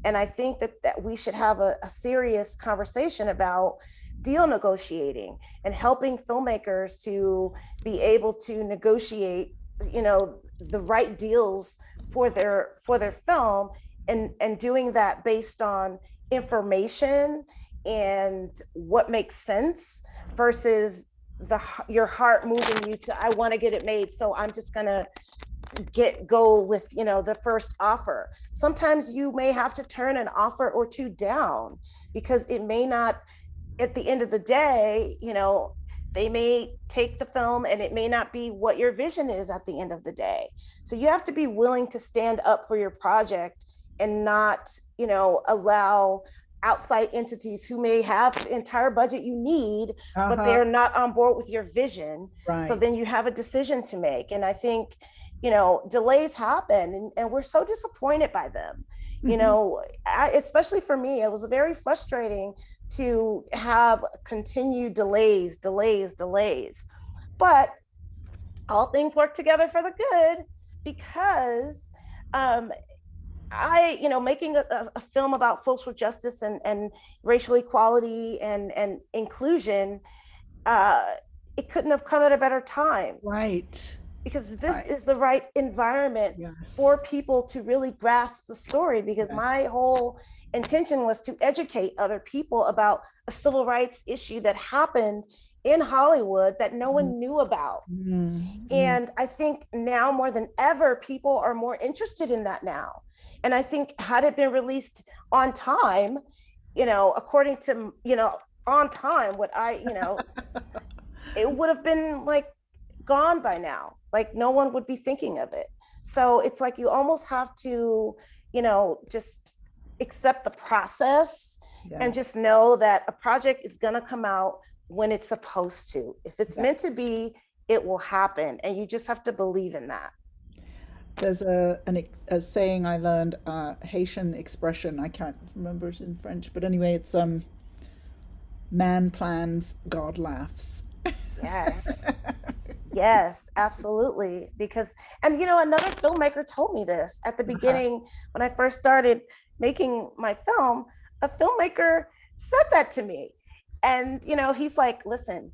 And I think that we should have a serious conversation about deal negotiating and helping filmmakers to be able to negotiate, the right deals for their film, and doing that based on information and what makes sense, versus your heart moving you to, I want to get it made, so I'm just going to go with, the first offer. Sometimes you may have to turn an offer or two down, because it may not, at the end of the day, they may take the film and it may not be what your vision is at the end of the day. So you have to be willing to stand up for your project, and not, allow outside entities who may have the entire budget you need, but Uh-huh. they're not on board with your vision. So Right. then you have a decision to make. And I think, delays happen, and we're so disappointed by them. Hmm. Especially for me, it was very frustrating to have continued delays. But all things work together for the good, because um, making a film about social justice and racial equality and inclusion, uh, it couldn't have come at a better time, Right. because this Right. is the right environment Yes. for people to really grasp the story, because Yes. my whole intention was to educate other people about a civil rights issue that happened in Hollywood that no Mm, one knew about. mm, mm. And I think now more than ever, people are more interested in that now. And I think had it been released on time, according to, on time, what it would have been like gone by now. Like no one would be thinking of it. So it's like you almost have to, just accept the process, and Yes. just know that a project is going to come out when it's supposed to. If it's Yeah. meant to be, it will happen. And you just have to believe in that. There's a saying I learned, Haitian expression. I can't remember it in French, but anyway, it's man plans, God laughs. Yes. Yes, absolutely. Because, and another filmmaker told me this at the Uh-huh. beginning when I first started making my film. A filmmaker said that to me. And, he's like, listen,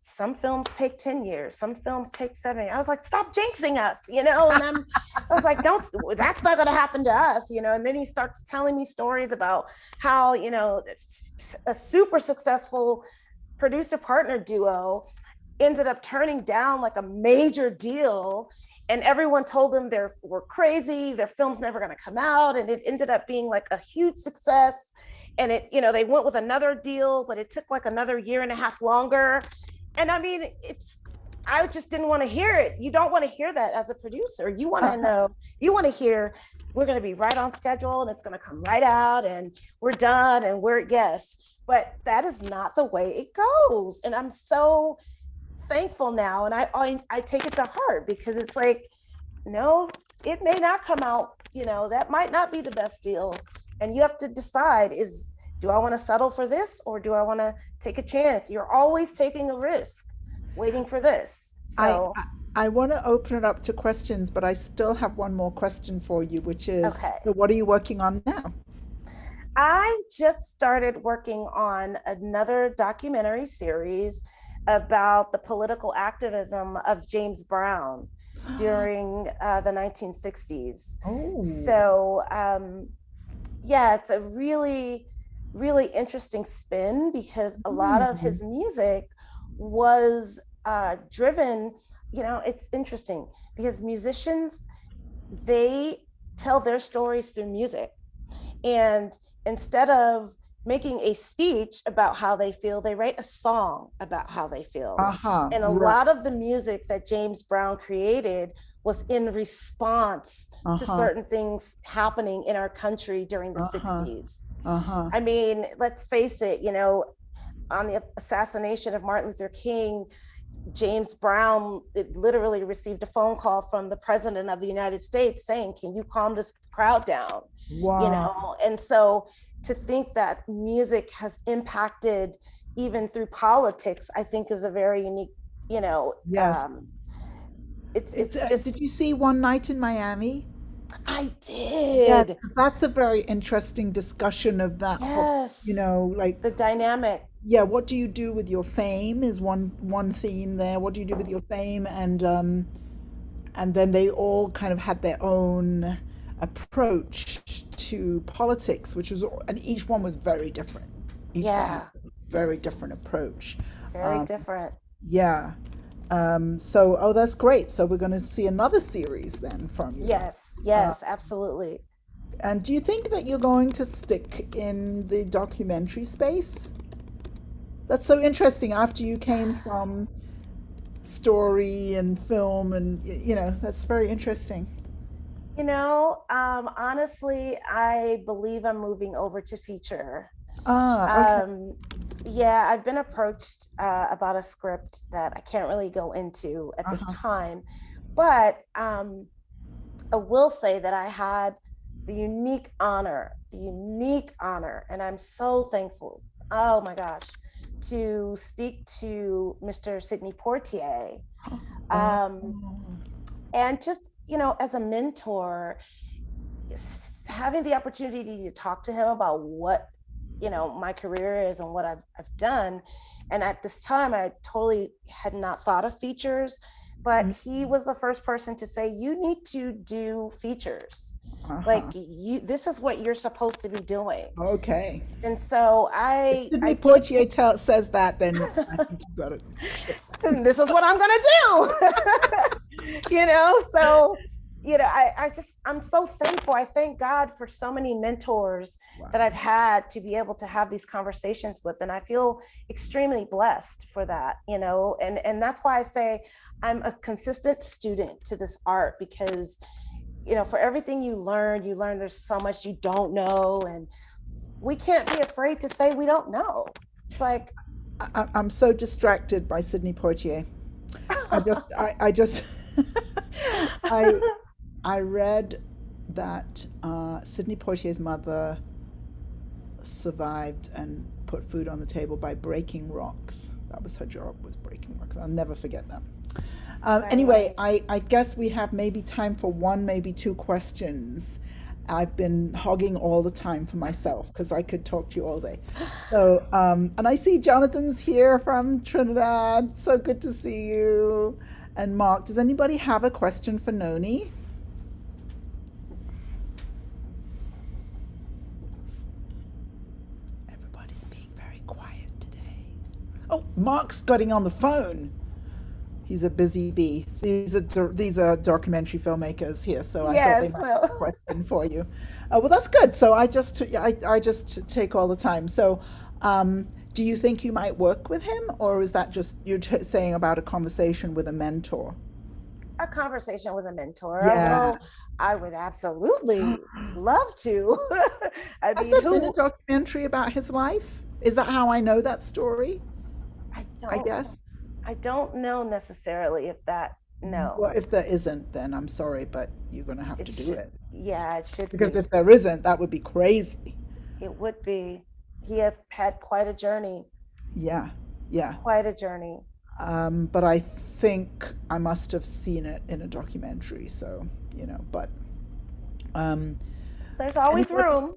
some films take 10 years, some films take 7 years. I was like, stop jinxing us, and I was like, don't, that's not going to happen to us, and then he starts telling me stories about how, a super successful producer partner duo ended up turning down like a major deal, and everyone told them they were crazy, their film's never going to come out, and it ended up being like a huge success. And they went with another deal, but it took like another year and a half longer. And I mean, I just didn't want to hear it. You don't want to hear that as a producer. You want to know, you want to hear, we're going to be right on schedule and it's going to come right out and we're done and yes. But that is not the way it goes. And I'm so thankful now. And I take it to heart, because it's like, no, it may not come out, that might not be the best deal. And you have to decide, do I want to settle for this, or do I want to take a chance? You're always taking a risk waiting for this. I So, I want to open it up to questions, but I still have one more question for you, which is, okay. so what are you working on now? I just started working on another documentary series about the political activism of James Brown during the 1960s. Oh. So, yeah, it's a really, really interesting spin, because a lot of Hmm. his music was driven, it's interesting because musicians, they tell their stories through music. And instead of making a speech about how they feel, they write a song about how they feel. Uh-huh. And a Right. lot of the music that James Brown created was in response to Uh-huh. certain things happening in our country during the Uh-huh. 60s. Uh-huh. I mean, let's face it, on the assassination of Martin Luther King, James Brown, it literally received a phone call from the president of the United States saying, can you calm this crowd down? Wow. And so to think that music has impacted even through politics, I think is a very unique, you know, Yes. um, it's It's, it's did just, you see One Night in Miami? I Yes, did. because that's a very interesting discussion of that whole, Yes. like, The dynamic. yeah, what do you do with your fame is one theme there. What do you do with your fame? And then they all kind of had their own approach to politics, which was, and each one was very different. Each one had Yeah. a very different approach. Very Um, different. yeah. So, oh, that's great. So we're going to see another series then from you. Yes. Uh, Yes, absolutely. and do you think that you're going to stick in the documentary space? That's so interesting after you came from story and film, and that's very interesting. Honestly, I believe I'm moving over to feature. Ah, okay. Um, yeah, I've been approached about a script that I can't really go into at this Uh-huh. time, but I will say that I had the unique honor, and I'm so thankful. Oh my gosh, to speak to Mr. Sidney Portier, Oh. um, and just as a mentor, having the opportunity to talk to him about what my career is and what I've done. And at this time I totally had not thought of features, but Mhm. he was the first person to say, you need to do features, like Uh-huh. this is what you're supposed to be doing. Okay. And so If I Sidney took Poitier says that, then I think you've got to stick. this is what I'm going to do. So I'm so thankful. I thank God for so many mentors that I've Wow. had to be able to have these conversations with, and I feel extremely blessed for that. And that's why I say I'm a consistent student to this art, because for everything you learn there's so much you don't know, and we can't be afraid to say we don't know. It's like, I'm so distracted by Sidney Poitier. I just, I, I read that Sidney Poitier's mother survived and put food on the table by breaking rocks. That was her job, was breaking rocks. I'll never forget that. Right. Anyway, I guess we have maybe time for one, maybe two questions. I've been hogging all the time for myself because I could talk to you all day. So, and I see Jonathan's here from Trinidad. So good to see you. And Mark, does anybody have a question for Noni? Everybody's being very quiet today. Oh, Mark's getting on the phone. He's a busy bee. These are documentary filmmakers here, so I thought they Yes. might have a So question for you. Well, that's good. So I just take all the time. So, do you think you might work with him, or is that just you're saying about a conversation with a mentor? a conversation with a mentor, Yeah. although I would absolutely love to. I Has mean, there been a who documentary about his life? Is that how I know that story? I I don't guess. I don't know necessarily if that no. Well, if there isn't, then I'm sorry, but you're going to have It to do should it. yeah, it should Because be. if there isn't, that would be crazy. It would be. He has had quite a journey, Yeah, yeah. quite a journey. But I think I must have seen it in a documentary, so, but um, There's always anybody? room.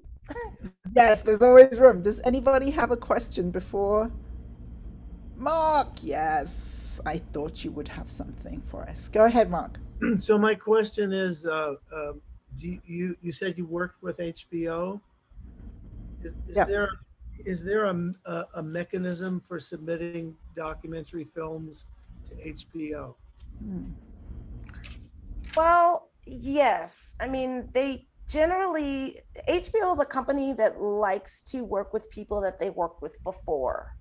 Yes, there's always room. Does anybody have a question before Mark? Yes, I thought you would have something for us. Go ahead, Mark. So my question is, you said you worked with HBO. Is Yeah. there a mechanism for submitting documentary films to HBO? Hmm. Well, yes. I mean, they generally HBO is a company that likes to work with people that they worked with before.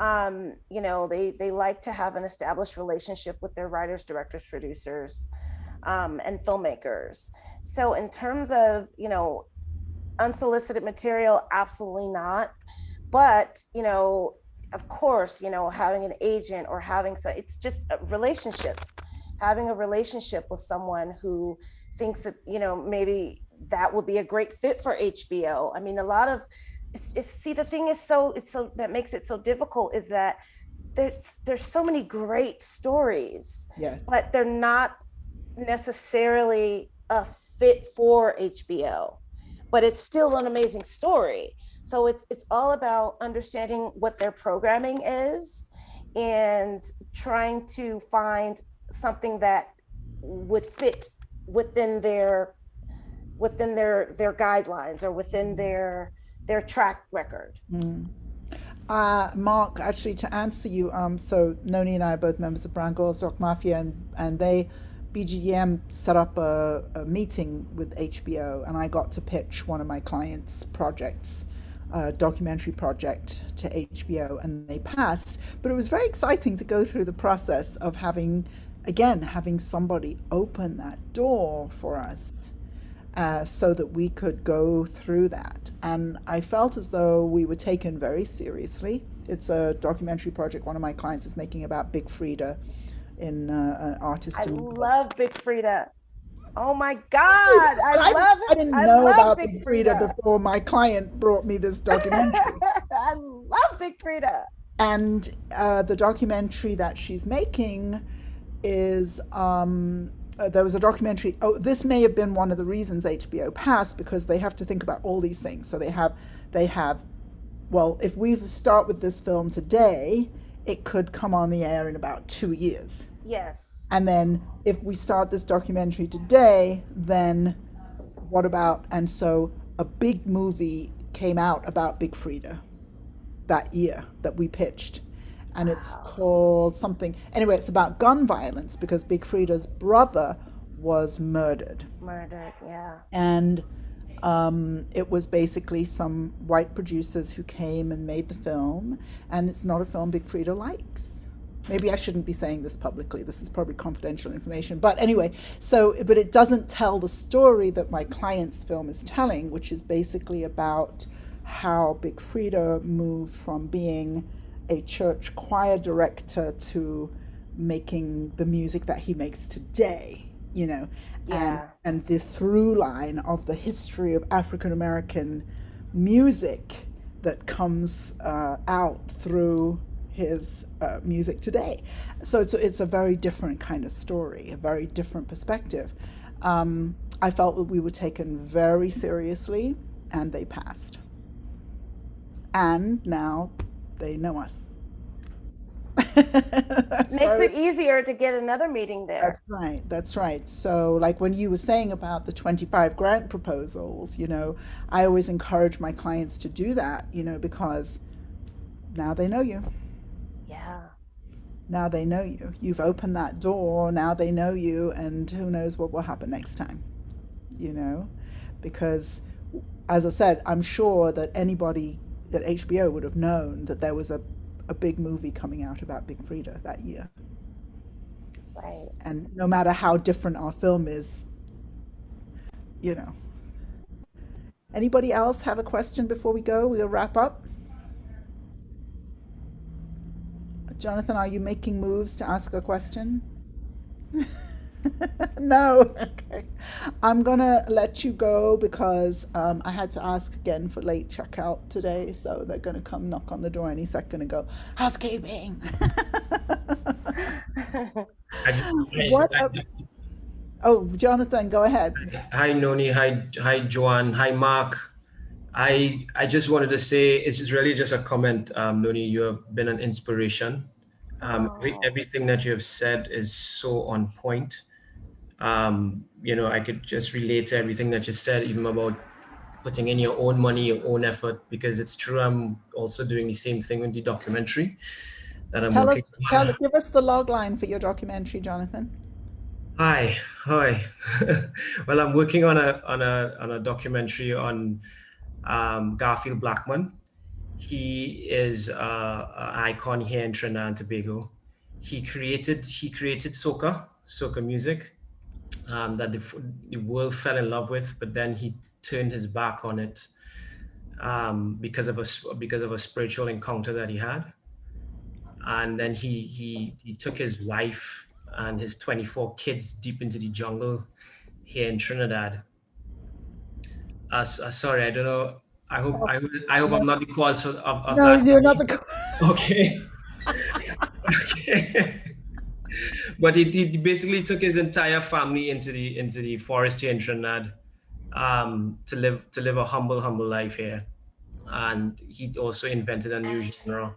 They like to have an established relationship with their writers, directors, producers, and filmmakers. So in terms of, unsolicited material, absolutely not. But, of course, having an agent or having so it's just relationships, having a relationship with someone who thinks that, maybe that would be a great fit for HBO. I mean, a lot of see, the thing is it's so that makes it so difficult is that there's so many great stories, Yes. but they're not necessarily a fit for HBO, but it's still an amazing story. So it's all about understanding what their programming is and trying to find something that would fit within their guidelines or within their track record. Mm. Mark, actually, to answer you, so Noni and I are both members of Brown Girls Rock Mafia, and BGM set up a meeting with HBO, and I got to pitch one of my clients' projects, a documentary project to HBO, and they passed. But it was very exciting to go through the process of having somebody open that door for us so that we could go through that. And I felt as though we were taken very seriously. It's a documentary project one of my clients is making about Big Frida, in an I artist in New York. love Big Frida. Oh my God. But I didn't I know love about Big Big Frida Frida. before my client brought me this documentary. I love Big Frida. And the documentary that she's making is there was a documentary. Oh, this may have been one of the reasons HBO passed because they have to think about all these things. So they have. Well, if we start with this film today, it could come on the air in about 2 years. Yes. And then if we start this documentary today, then what about? And so a big movie came out about Big Frida that year that we pitched. And it's Wow. called something. Anyway, it's about gun violence because Big Frida's brother was murdered. Murdered. Yeah. And it was basically some white producers who came and made the film. And it's not a film Big Frida likes. Maybe I shouldn't be saying this publicly. This is probably confidential information. But anyway, but it doesn't tell the story that my client's film is telling, which is basically about how Big Frida moved from being a church choir director to making the music that he makes today, you know, Yeah. and the through line of the history of African American music that comes out through his music today. So it's a very different kind of story, a very different perspective. I felt that we were taken very seriously, and they passed. And now they know us. Makes So it easier to get another meeting that's there. right. That's right. So, like when you were saying about the 25 grant proposals, I always encourage my clients to do that, because now they know you. Yeah. Now they know you. You've opened that door. Now they know you, and who knows what will happen next time, you know? Because, as I said, I'm sure that anybody at HBO would have known that there was a big movie coming out about Big Frida that year. Right. And no matter how different our film is, you know. Anybody else have a question before we go? We'll wrap up. Jonathan, are you making moves to ask a question? No. Okay. I'm gonna let you go because I had to ask again for late checkout today, so they're gonna come knock on the door any second and go, housekeeping. I just, What? Oh, Jonathan, go ahead. hi Noni, hi Joanne, hi Mark. I just wanted to say it's just really just a comment, Noni. You have been an inspiration. Oh, Everything that you have said is so on point. I could just relate to everything that you said, even about putting in your own money, your own effort, because it's true. I'm also doing the same thing with the documentary that I'm working on. Give us the log line for your documentary, Jonathan. Hi. Well, I'm working on a documentary on Garfield Blackman. He is an icon here in Trinidad and Tobago. He created soca music, that the world fell in love with, but then he turned his back on it, because of a spiritual encounter that he had, and then he took his wife and his 24 kids deep into the jungle here in Trinidad. Sorry, I don't know. I hope I'm No, not the cause of no, that. you're not the. Okay. Okay. But he basically took his entire family into the forest here in Trinidad, to live a humble life here. And he also invented a new genre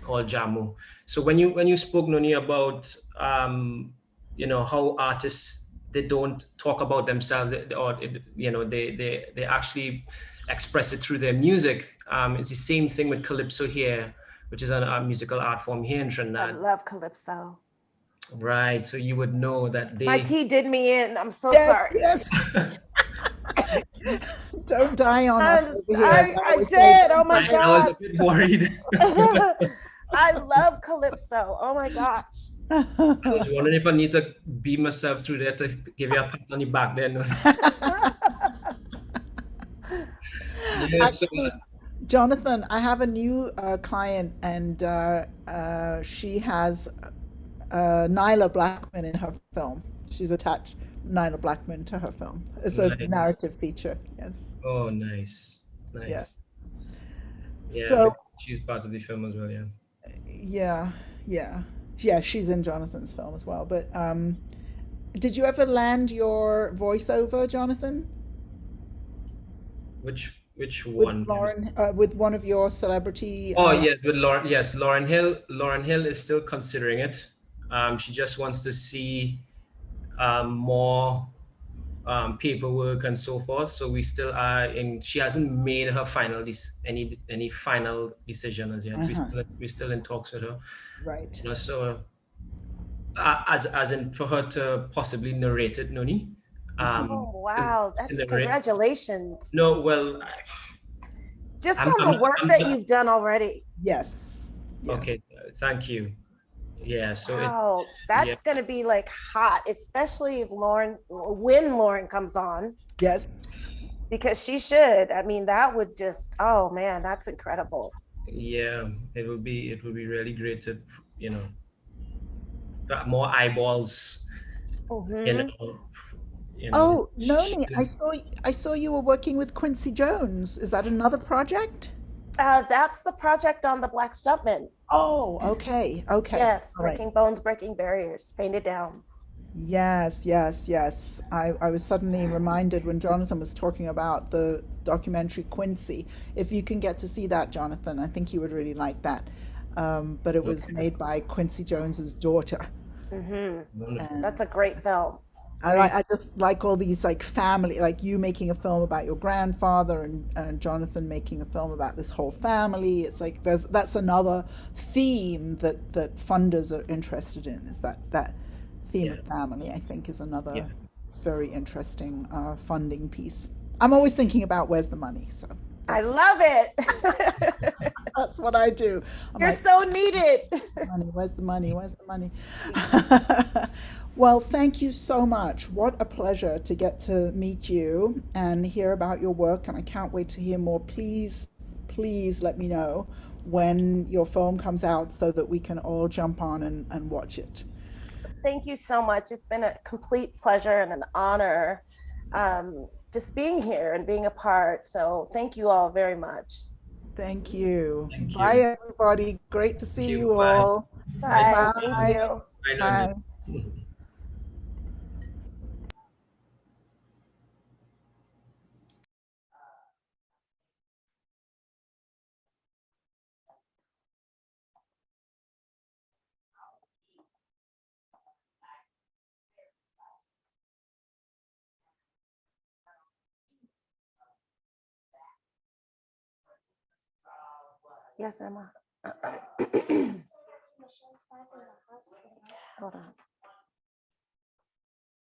called jamu. So when you spoke, Noni, about how artists, they don't talk about themselves, or they actually express it through their music. It's the same thing with calypso here, which is a musical art form here in I Trinidad. love Calypso. Right. So you would know that My they. tea did me in. I'm so Yes, sorry. yes. Don't die on us over here. As I I always say, did. Oh don't my die. I was a God. bit worried. I love Calypso. Oh my gosh. I was wondering if I need to beat myself through there to give you a pat on the back there. No. Yeah, so Actually, Jonathan, I have a new client, and she has Nyla Blackman in her film. She's attached Nyla Blackman to her film. It's a nice. narrative feature. Yes. Oh, nice. Yeah. Nice. Yeah, but So, she's part of the film as well, yeah. yeah, yeah, yeah. She's in Jonathan's film as well. But did you ever land your voiceover, Jonathan, Which with one? Lauren, with one of your celebrity? Oh, yes, with Lauren. Yes, Lauren Hill. Lauren Hill is still considering it. She just wants to see more paperwork and so forth. So we still are in. She hasn't made her any final decision as yet. Uh-huh. We're still in talks with her. Right. So as in for her to possibly narrate it, Noni. Uh-huh. Oh To wow. That's narrate. congratulations. No, well, Just I'm, on I'm, the work I'm, that you've done already. Yes. Yes. okay. Thank you. Yeah. So Wow. yeah. That's gonna be like hot, especially if when Lauren comes on, Yes. because she should. I mean, that would just, oh man, that's incredible. Yeah, it would be really great to, you know, got more eyeballs, you Hmm. know, Oh, Noni, shooting. I saw you were working with Quincy Jones. Is that another project? That's the project on the Black Stuntman. Oh, okay, okay, Yes, all right. breaking bones, breaking barriers, painted down. Yes, yes, yes. I was suddenly reminded when Jonathan was talking about the documentary Quincy. If you can get to see that, Jonathan, I think you would really like that. But it was Okay, made by Quincy Jones's daughter, Hmm. wonderful. That's and a great film. I Great. I just like all these like family, like you making a film about your grandfather and Jonathan making a film about this whole family. It's like that's another theme that funders are interested in, is that theme Yeah, of family. I think is yeah. another very interesting funding piece. I'm always thinking about where's the money, so I that's love it. that's what I do. I'm You're like, so needed. money, where's the money, where's the money? Well, thank you so much. What a pleasure to get to meet you and hear about your work, and I can't wait to hear more. Please, please let me know when your film comes out so that we can all jump on and watch it. Thank you so much. It's been a complete pleasure and an honor, just being here and being a part. So thank you all very much. Thank you. Thank Bye, you. everybody. Great to Thank see you. you Bye. all. Bye. Bye. Thank Bye. you. Bye, Nani. Bye. Yes, Emma. Hold on.